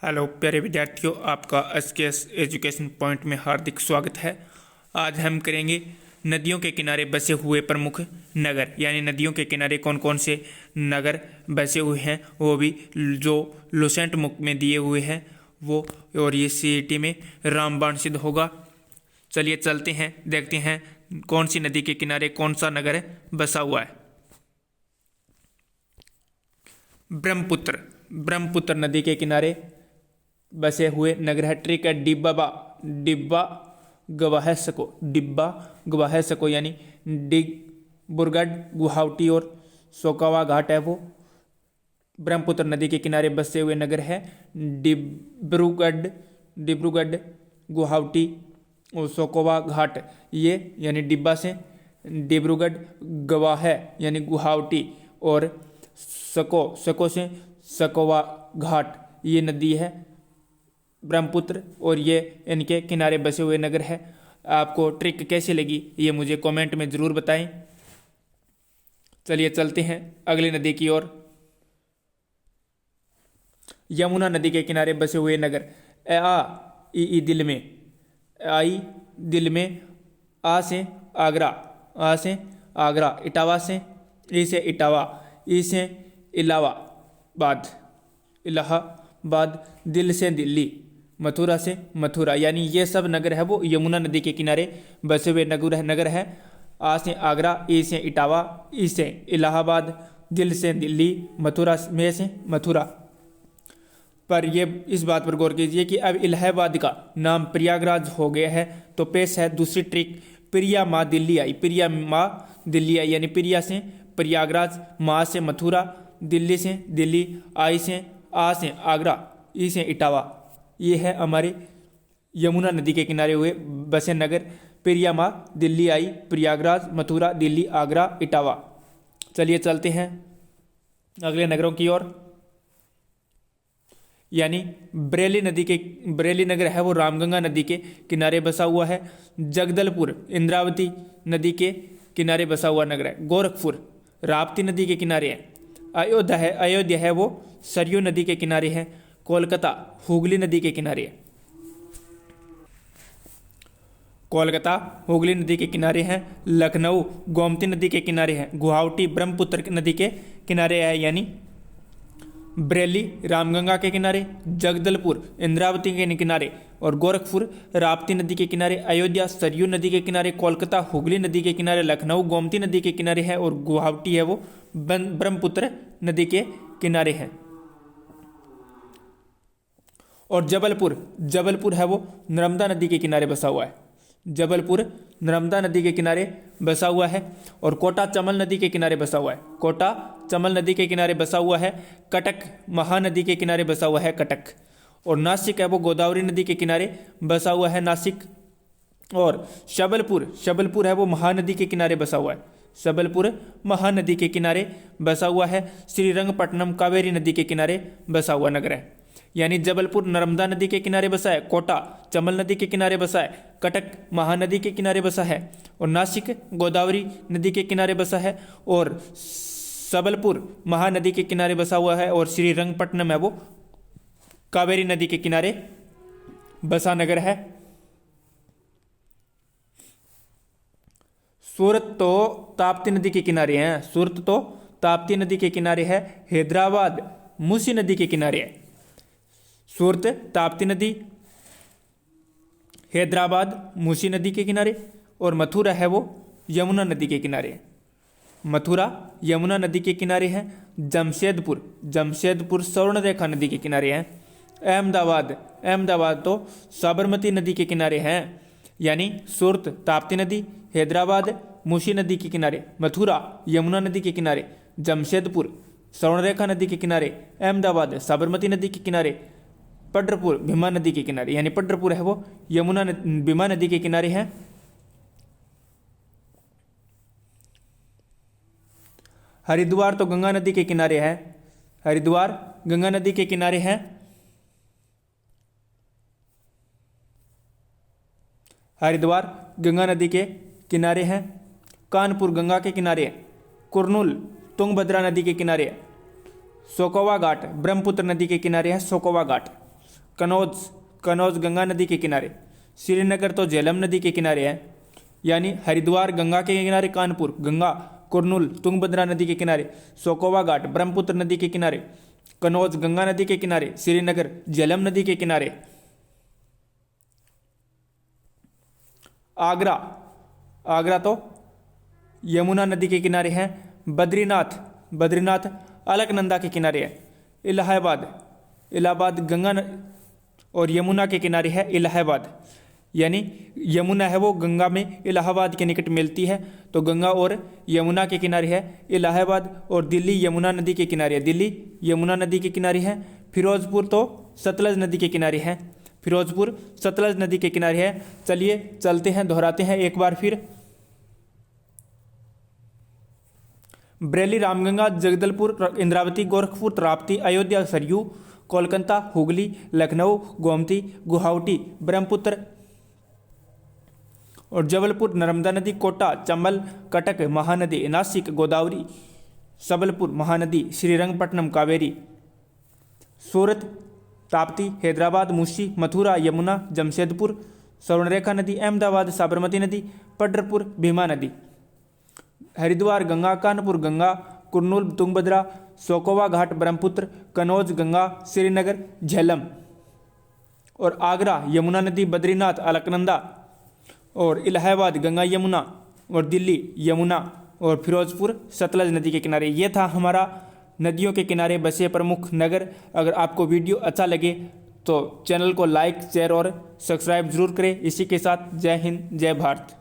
Hello प्यारे विद्यार्थियों, आपका एसकेएस एजुकेशन पॉइंट में हार्दिक स्वागत है। आज हम करेंगे नदियों के किनारे बसे हुए प्रमुख नगर, यानी नदियों के किनारे कौन कौन से नगर बसे हुए हैं, वो भी जो लुसेंट मुख में दिए हुए हैं वो, और ये सीईटी में रामबाण सिद्ध होगा। चलिए चलते हैं, देखते हैं कौन सी नदी के किनारे कौन सा नगर बसा हुआ है। ब्रह्मपुत्र नदी के किनारे बसे हुए नगर है। ट्रिक है डिब्बा गवाह सको यानी डिब्रूगढ़, गुवाहाटी और सोकावा घाट है वो ब्रह्मपुत्र नदी के किनारे बसे हुए नगर है। डिब्रूगढ़, गुवाहाटी और सोकोवा घाट, ये यानी डिब्बा से डिब्रूगढ़, गवाह यानी गुवाहाटी और सको से सकोवा घाट, ये नदी है ब्रह्मपुत्र, और ये इनके किनारे बसे हुए नगर है। आपको ट्रिक कैसी लगी ये मुझे कमेंट में ज़रूर बताएं। चलिए चलते हैं अगली नदी की ओर। यमुना नदी के किनारे बसे हुए नगर। दिल में आ से आगरा, इटावा से ई से इटावा, ई से इलाहाबाद, दिल से दिल्ली, मथुरा से मथुरा, यानी ये सब नगर है वो यमुना नदी के किनारे बसे हुए नगर है। आ से आगरा, ई से इटावा, ई से इलाहाबाद, दिल से दिल्ली, मथुरा में से मथुरा। पर ये इस बात पर गौर कीजिए कि अब इलाहाबाद का नाम प्रयागराज हो गया है। तो पेश है दूसरी ट्रिक, प्रिया माँ दिल्ली आई, यानी प्रिया से प्रयागराज, माँ से मथुरा, दिल्ली से दिल्ली, आई से आ से आगरा, ई से इटावा। ये है हमारे यमुना नदी के किनारे हुए बसे नगर। प्रिया माँ दिल्ली आई, प्रयागराज, मथुरा, दिल्ली, आगरा, इटावा। चलिए चलते हैं अगले नगरों की ओर। यानी बरेली नगर है वो रामगंगा नदी के किनारे बसा हुआ है। जगदलपुर इंद्रावती नदी के किनारे बसा हुआ नगर है। गोरखपुर राप्ती नदी के किनारे है। अयोध्या है वो सरयू नदी के किनारे है। कोलकाता हुगली नदी के किनारे है। लखनऊ गोमती नदी के किनारे है। गुवाहाटी ब्रह्मपुत्र नदी के किनारे है, यानी बरेली रामगंगा के किनारे, जगदलपुर इंद्रावती के किनारे और गोरखपुर राप्ती नदी के किनारे। अयोध्या सरयू नदी के किनारे, कोलकाता हुगली नदी के किनारे, लखनऊ गोमती नदी के किनारे है और गुवाहाटी है वो ब्रह्मपुत्र नदी के किनारे है। और जबलपुर है वो नर्मदा नदी के किनारे बसा हुआ है। जबलपुर नर्मदा नदी के किनारे बसा हुआ है। और कोटा चमल नदी के किनारे बसा हुआ है। कटक महानदी के किनारे बसा हुआ है, कटक। और नासिक है वो गोदावरी नदी के किनारे बसा हुआ है, नासिक। और शबलपुर है वो महानदी के किनारे बसा हुआ है। शबलपुर महानदी के किनारे बसा हुआ है। श्रीरंगपट्टनम कावेरी नदी के किनारे बसा हुआ नगर है। यानी जबलपुर नर्मदा नदी के किनारे बसा है, कोटा चमल नदी के किनारे बसा है, कटक महानदी के किनारे बसा है, और नासिक गोदावरी नदी के किनारे बसा है, और सबलपुर महानदी के किनारे बसा हुआ है, और श्रीरंगपट्टनम है वो कावेरी नदी के किनारे बसा नगर है। सूरत तो ताप्ती नदी के किनारे है। हैदराबाद मूसी नदी के किनारे है। सूरत ताप्ती नदी, हैदराबाद मूसी नदी के किनारे, और मथुरा है वो यमुना नदी के किनारे। है। जमशेदपुर स्वर्ण रेखा नदी के किनारे है। अहमदाबाद तो साबरमती नदी के किनारे हैं, यानी सूरत ताप्ती नदी, हैदराबाद मूसी नदी के किनारे, मथुरा यमुना नदी के किनारे, जमशेदपुर स्वर्णरेखा नदी के किनारे, अहमदाबाद साबरमती नदी के किनारे, पंढरपुर भीमा नदी के किनारे, यानी पंढरपुर है वो भीमा नदी के किनारे है। हरिद्वार तो गंगा नदी के किनारे है। हरिद्वार गंगा नदी के किनारे है। कानपुर गंगा के किनारे है। कुरनूल तुंगभद्रा नदी के किनारे है। सोकोवा घाट ब्रह्मपुत्र नदी के किनारे है। सोकोवा घाट कनौज गंगा नदी के किनारे, श्रीनगर तो झेलम नदी के किनारे है, यानी हरिद्वार गंगा के किनारे, कानपुर गंगा कुरनूल तुंगभद्रा नदी के किनारे, सोकोवा घाट ब्रह्मपुत्र नदी के किनारे, कनौज गंगा नदी के किनारे, श्रीनगर झेलम नदी के किनारे। आगरा तो यमुना नदी के किनारे है। बद्रीनाथ अलकनंदा के किनारे है। इलाहाबाद गंगा और यमुना के किनारे है। इलाहाबाद यानी यमुना है वो गंगा में इलाहाबाद के निकट मिलती है, तो गंगा और यमुना के किनारे है इलाहाबाद। और दिल्ली यमुना नदी के किनारे है। दिल्ली यमुना नदी के किनारे है। फिरोजपुर तो सतलज नदी के किनारे है। फिरोजपुर सतलज नदी के किनारे है। चलिए चलते हैं, दोहराते हैं एक बार फिर। बरेली रामगंगा जगदलपुर इंद्रावती गोरखपुर राप्ती अयोध्या सरयू कोलकाता हुगली लखनऊ गोमती गुवाहाटी ब्रह्मपुत्र और जबलपुर नर्मदा नदी, कोटा चंबल कटक महानदी, नासिक गोदावरी, सबलपुर महानदी, श्रीरंगपट्टनम कावेरी, सूरत ताप्ती, हैदराबाद मुंशी, मथुरा यमुना, जमशेदपुर स्वर्णरेखा नदी, अहमदाबाद साबरमती नदी, पंढरपुर भीमा नदी, हरिद्वार गंगा, कानपुर गंगा, कुरनूल तुंगभद्रा, सोकोवा घाट ब्रह्मपुत्र, कनौज गंगा, श्रीनगर झेलम और आगरा यमुना नदी, बद्रीनाथ अलकनंदा और इलाहाबाद गंगा यमुना और दिल्ली यमुना और फिरोजपुर सतलज नदी के किनारे। ये था हमारा नदियों के किनारे बसे प्रमुख नगर। अगर आपको वीडियो अच्छा लगे तो चैनल को लाइक शेयर और सब्सक्राइब जरूर करें। इसी के साथ जय हिंद जय भारत।